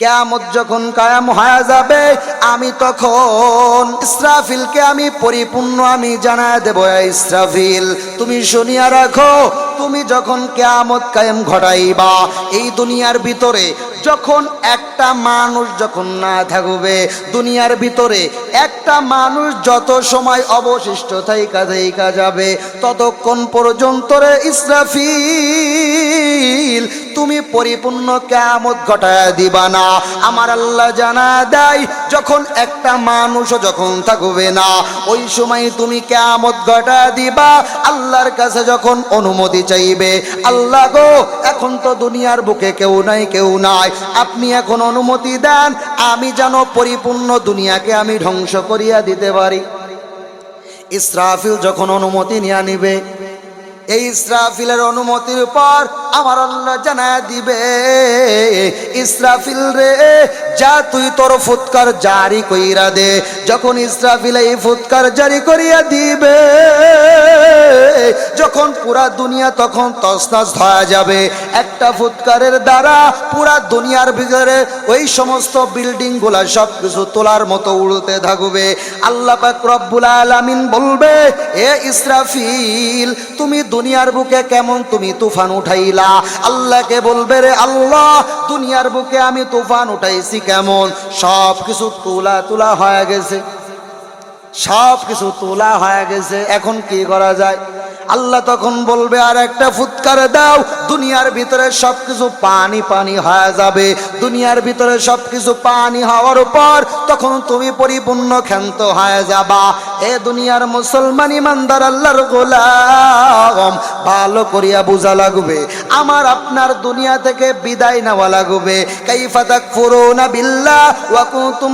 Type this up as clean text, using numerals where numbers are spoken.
কিয়ামত যখন কায়াম হয়ে যাবে, আমি তখন ইসরাফিলকে আমি পরিপূর্ণ আমি জানায় দেব, ইসরাফিল তুমি শুনিয়া রাখো, তুমি যখন কিয়ামত কায়েম ঘটাইবা, এই দুনিয়ার ভিতরে যখন একটা মানুষ যখন না থাকবে, দুনিয়ার ভিতরে একটা মানুষ যত সময় অবশিষ্ট থাইকা যাবে, ততক্ষণ পর্যন্ত রে ইসরাফিল তুমি পরিপূর্ণ কিয়ামত ঘটায় দিবা না। আমার আল্লাহ জানা দেয়, যখন একটা মানুষও যখন থাকবে না, ওই সময় তুমি কিয়ামত ঘটায় দিবা। আল্লাহর কাছে যখন অনুমতি চাইবে, আল্লাহ গো এখন তো দুনিয়ার বুকে কেউ নাই, আপনি এখন অনুমতি দেন, আমি যেন পরিপূর্ণ দুনিয়াকে আমি ধ্বংস করিয়া দিতে পারি। ইসরাফিল যখন অনুমতি নিয়ে নিবে, এই ইসরাফিলের অনুমতির পর আমার আল্লাহ জানায় দিবে, ইসরাফিল রে যা তুই তোর ফুৎকার জারি কইরা দে। যখন ইসরাফিল এই ফুৎকার জারি করিয়া দিবে, যখন পুরা দুনিয়া তখন তছনছ হয়ে যাবে, একটা ফুৎকারের দ্বারা পুরা দুনিয়ার ভিতরে ওই সমস্ত বিল্ডিং গুলা সবকিছু তোলার মতো উড়তে থাকবে। আল্লাহ পাক রব্বুল আলামিন বলবে, এ ইসরাফিল তুমি দুনিয়ার বুকে কেমন তুমি তুফান উঠাইলা? আল্লাহকে বলবে, রে আল্লাহ দুনিয়ার বুকে আমি তুফান উঠাইছি কেমন? সব কিছু তোলা হয়ে গেছে, সব কিছু তোলা হয়ে গেছে, এখন কি করা যায়? আল্লাহ তখন বলবে, আর একটা ফুৎকার দাও, দুনিয়ার ভিতরে সবকিছু পানি হয়ে যাবে। দুনিয়ার ভিতরে সবকিছু পানি হওয়ার পর তখন তুমি পরিপূর্ণ ক্ষান্ত হয়ে যাবা। এ দুনিয়ার মুসলমান ইমানদার আল্লাহর গোলাম, ভালো করিয়া বোঝা লাগবে, আমার আপনার দুনিয়া থেকে বিদায় নেওয়া লাগবে। কাইফা তাকফুরুনা বিল্লাহ ওয়া কুনতুম